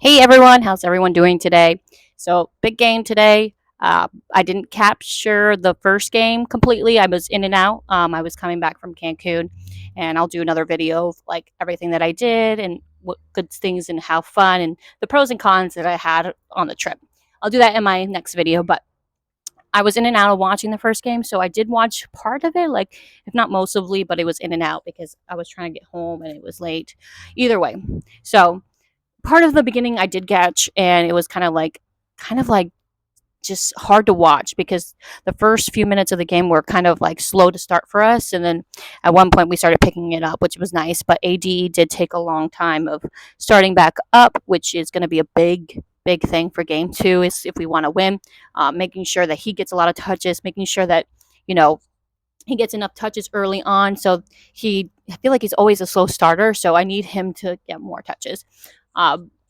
Hey everyone, how's everyone doing today? So, big game today. I didn't capture the first game completely. I was in and out. I was coming back from Cancun, and I'll do another video of like everything that I did and what good things and how fun and the pros and cons that I had on the trip. I'll do that in my next video, but I was in and out of watching the first game, so I did watch part of it, like if not mostly, but it was in and out because I was trying to get home and it was late. Either way, so part of the beginning I did catch, and it was kind of like just hard to watch because the first few minutes of the game were kind of like slow to start for us, and then at one point we started picking it up, which was nice. But AD did take a long time of starting back up, which is going to be a big thing for game two. Is if we want to win, making sure that he gets a lot of touches, making sure that you know he gets enough touches early on. So I feel like he's always a slow starter, so I need him to get more touches.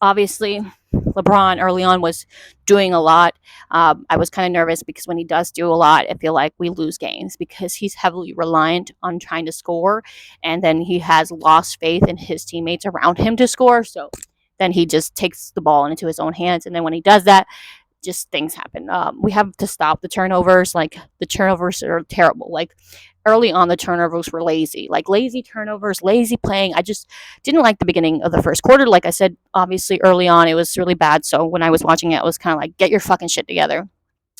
Obviously, LeBron early on was doing a lot. I was kind of nervous because when he does do a lot, I feel like we lose games because he's heavily reliant on trying to score, and then he has lost faith in his teammates around him to score. So then he just takes the ball into his own hands, and then when he does that, just things happen. We have to stop the turnovers. Like the turnovers are terrible. Like early on, the turnovers were lazy, like lazy turnovers, lazy playing. I just didn't like the beginning of the first quarter. Like I said, obviously early on it was really bad. So when I was watching it, I was kind of like, get your fucking shit together.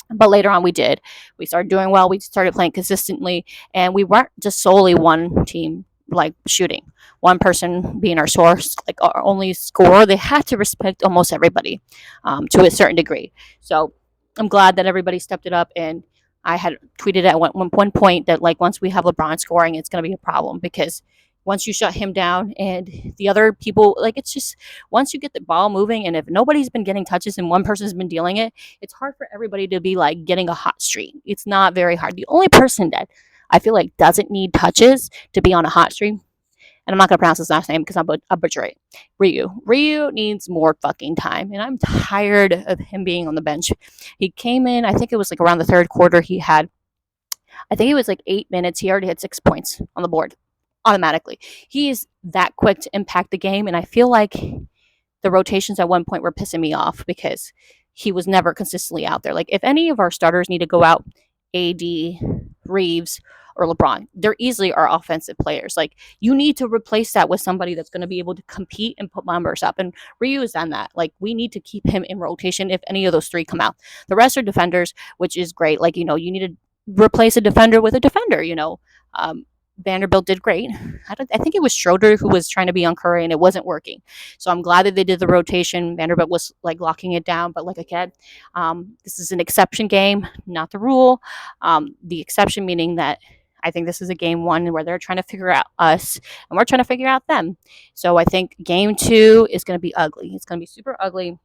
But later on, we did. We started doing well. We started playing consistently, and we weren't just solely one team like shooting. One person being our source, like our only scorer. They had to respect almost everybody to a certain degree. So I'm glad that everybody stepped it up. And I had tweeted at one point that like once we have LeBron scoring, it's going to be a problem because once you shut him down and the other people, like it's just once you get the ball moving, and if nobody's been getting touches and one person's been dealing it, it's hard for everybody to be like getting a hot streak. It's not very hard. The only person that I feel like doesn't need touches to be on a hot streak, and I'm not gonna pronounce his last name because I'll butcher it. Ryu. Ryu needs more fucking time, and I'm tired of him being on the bench. He came in, I think it was like around the third quarter. I think it was like 8 minutes. He already had 6 points on the board automatically. He is that quick to impact the game, and I feel like the rotations at one point were pissing me off because he was never consistently out there. Like if any of our starters need to go out, AD, Reeves, or LeBron, they're easily our offensive players. Like you need to replace that with somebody that's going to be able to compete and put numbers up. And Ryu has done that. Like we need to keep him in rotation if any of those three come out. The rest are defenders, which is great. Like you need to replace a defender with a defender. Vanderbilt did great. I think it was Schroeder who was trying to be on Curry and it wasn't working. So I'm glad that they did the rotation. Vanderbilt was like locking it down, but like I said, this is an exception game, not the rule. The exception meaning that I think this is a game one where they're trying to figure out us and we're trying to figure out them. So I think game two is going to be ugly. It's going to be super ugly.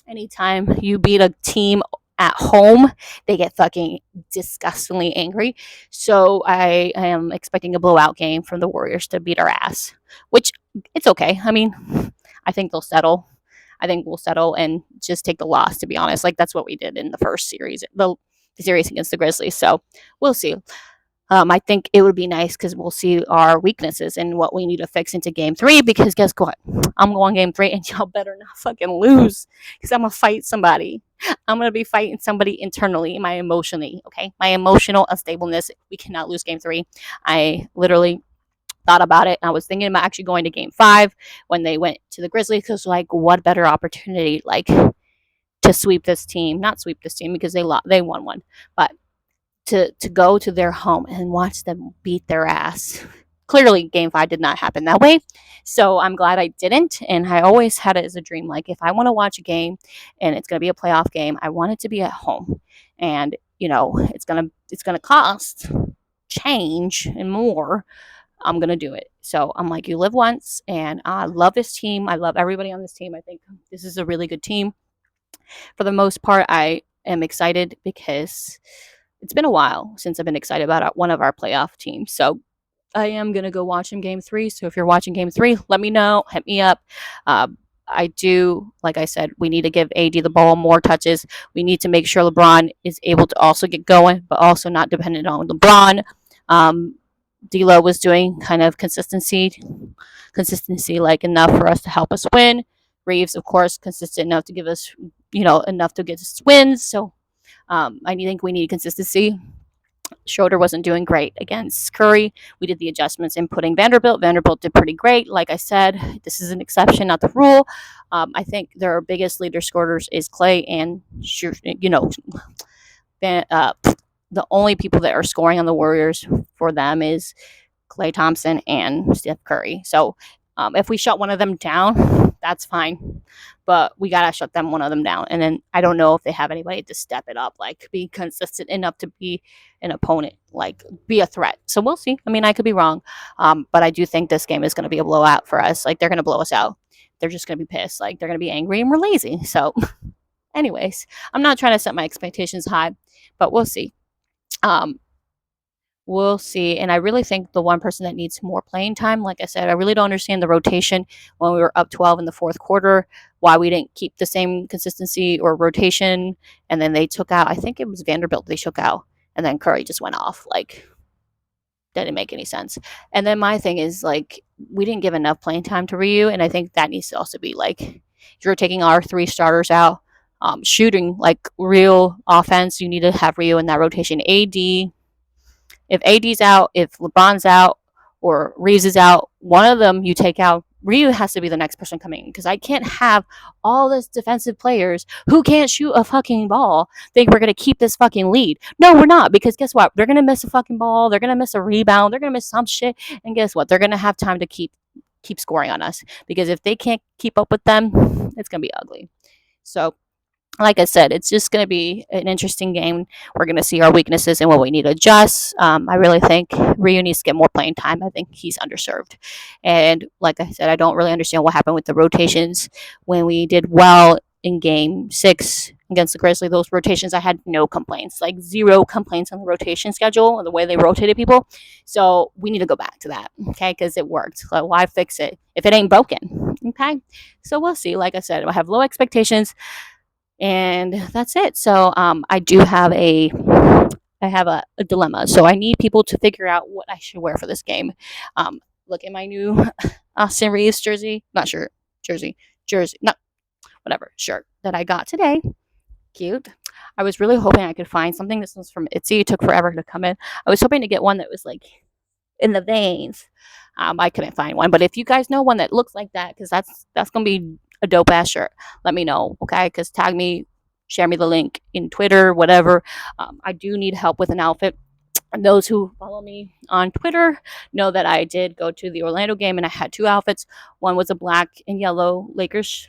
Anytime you beat a team at home, they get fucking disgustingly angry. So I am expecting a blowout game from the Warriors to beat our ass, which it's okay. I mean, I think they'll settle. I think we'll settle and just take the loss, to be honest. Like that's what we did in the first series, the series against the Grizzlies. So we'll see. I think it would be nice because we'll see our weaknesses and what we need to fix into game three. Because guess what? I'm going game three, and y'all better not fucking lose because I'm gonna fight somebody. I'm gonna be fighting somebody internally, my emotionally. Okay, my emotional unstableness. We cannot lose game three. I literally thought about it. I was thinking about actually going to game five when they went to the Grizzlies because, like, what better opportunity, like, to sweep this team? Not sweep this team because they won one, but to go to their home and watch them beat their ass. Clearly, game five did not happen that way. So I'm glad I didn't. And I always had it as a dream. Like if I want to watch a game and it's gonna be a playoff game, I want it to be at home. And it's gonna cost change and more. I'm gonna do it. So I'm like, you live once, and I love this team. I love everybody on this team. I think this is a really good team. For the most part, I am excited because it's been a while since I've been excited about one of our playoff teams. So I am going to go watch him game three. So if you're watching game three, let me know. Hit me up. I do, like I said, we need to give AD the ball more touches. We need to make sure LeBron is able to also get going, but also not dependent on LeBron. D'Lo was doing kind of consistency like enough for us to help us win. Reeves, of course, consistent enough to give us, enough to get us wins. So I think we need consistency. Schroeder wasn't doing great against Curry. We did the adjustments in putting Vanderbilt. Vanderbilt did pretty great. Like I said, this is an exception, not the rule. I think their biggest leader scorers is Clay and, the only people that are scoring on the Warriors for them is Klay Thompson and Steph Curry. So if we shut one of them down, that's fine. But we gotta shut one of them down. And then I don't know if they have anybody to step it up, like be consistent enough to be an opponent, like be a threat. So we'll see. I mean, I could be wrong, but I do think this game is going to be a blowout for us. Like they're going to blow us out. They're just going to be pissed. Like they're going to be angry and we're lazy. So, anyways, I'm not trying to set my expectations high, but we'll see. Um, We'll see. And I really think the one person that needs more playing time, like I said, I really don't understand the rotation when we were up 12 in the fourth quarter, why we didn't keep the same consistency or rotation. And then they took out, I think it was Vanderbilt they took out, and then Curry just went off. Like, didn't make any sense. And then my thing is, like, we didn't give enough playing time to Ryu. And I think that needs to also be like, if you're taking our three starters out, shooting like real offense, you need to have Ryu in that rotation. If AD's out, if LeBron's out, or Reeves is out, one of them you take out. Ryu has to be the next person coming because I can't have all this defensive players who can't shoot a fucking ball think we're gonna keep this fucking lead. No, we're not, because guess what? They're gonna miss a fucking ball. They're gonna miss a rebound. They're gonna miss some shit, and guess what? They're gonna have time to keep scoring on us because if they can't keep up with them, it's gonna be ugly. So like I said, it's just going to be an interesting game. We're going to see our weaknesses and what we need to adjust. I really think Ryu needs to get more playing time. I think he's underserved. And like I said, I don't really understand what happened with the rotations when we did well in game 6 against the Grizzlies. Those rotations, I had no complaints, like zero complaints on the rotation schedule and the way they rotated people. So we need to go back to that, okay? Because it worked. Like, why fix it if it ain't broken, okay? So we'll see. Like I said, I have low expectations. And that's it. So I have a dilemma. So I need people to figure out what I should wear for this game. Look at my new Austin Reeves jersey, not shirt, jersey, not whatever shirt that I got today. Cute. I was really hoping I could find something. This was from Etsy. It took forever to come in. I was hoping to get one that was like in the veins. I couldn't find one, but if you guys know one that looks like that, because that's gonna be a dope ass shirt, let me know, okay? Because tag me, share me the link in Twitter, whatever. I do need help with an outfit. And those who follow me on Twitter know that I did go to the Orlando game and I had two outfits. One was a black and yellow Lakers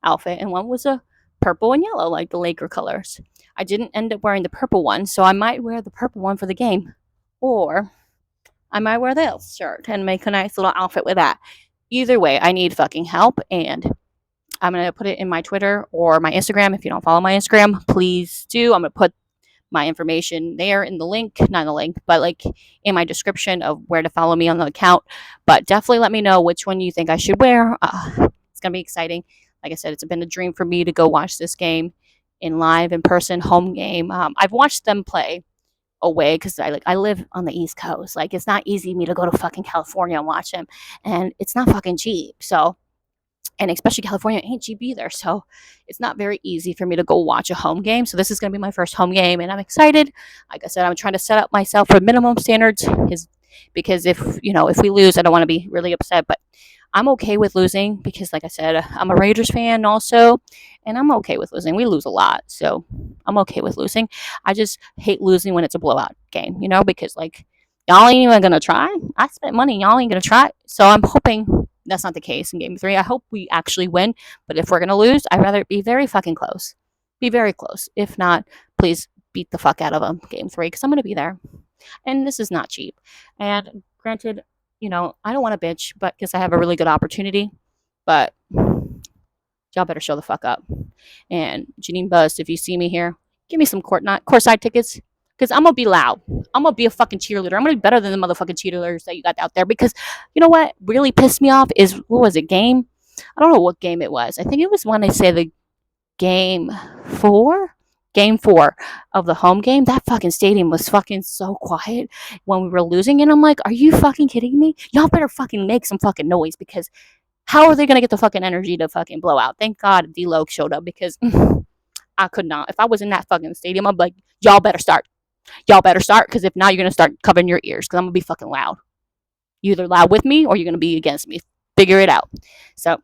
outfit, and one was a purple and yellow, like the Laker colors. I didn't end up wearing the purple one, so I might wear the purple one for the game, or I might wear this shirt and make a nice little outfit with that. Either way, I need fucking help, and I'm going to put it in my Twitter or my Instagram. If you don't follow my Instagram, please do. I'm going to put my information there in the link, not in the link, but like in my description of where to follow me on the account. But definitely let me know which one you think I should wear. It's going to be exciting. Like I said, it's been a dream for me to go watch this game in live, in person, home game. I've watched them play away because I live on the East Coast. Like, it's not easy for me to go to fucking California and watch them, and it's not fucking cheap. So, and especially California ain't cheap either. So it's not very easy for me to go watch a home game. So this is going to be my first home game, and I'm excited. Like I said, I'm trying to set up myself for minimum standards, because if we lose, I don't want to be really upset, but I'm okay with losing because, like I said, I'm a Raiders fan also, and I'm okay with losing. We lose a lot, so I'm okay with losing. I just hate losing when it's a blowout game, because like y'all ain't even gonna try. I spent money, y'all ain't gonna try. So I'm hoping that's not the case in game 3. I hope we actually win, but if we're gonna lose, I'd rather it be very fucking close. Be very close. If not, please beat the fuck out of them game 3 because I'm gonna be there. And this is not cheap. And granted, I don't want to bitch, but because I have a really good opportunity, but y'all better show the fuck up. And Janine Buzz, if you see me here, give me some courtside tickets, because I'm gonna be loud. I'm gonna be a fucking cheerleader. I'm gonna be better than the motherfucking cheerleaders that you got out there. Because you know what really pissed me off is, what was it, game? I don't know what game it was. I think it was when they say the game 4 of the home game. That fucking stadium was fucking so quiet when we were losing, and I'm like, are you fucking kidding me? Y'all better fucking make some fucking noise, because How are they gonna get the fucking energy to fucking blow out? Thank God D-Lo showed up because I could not. If I was in that fucking stadium, I'm like, y'all better start. Y'all better start because if not, you're gonna start covering your ears because I'm gonna be fucking loud. You either loud with me or you're gonna be against me. Figure it out. So,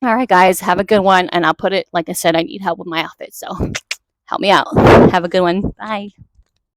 all right, guys, have a good one. And I'll put it like I said, I need help with my outfit, so help me out. Have a good one. Bye.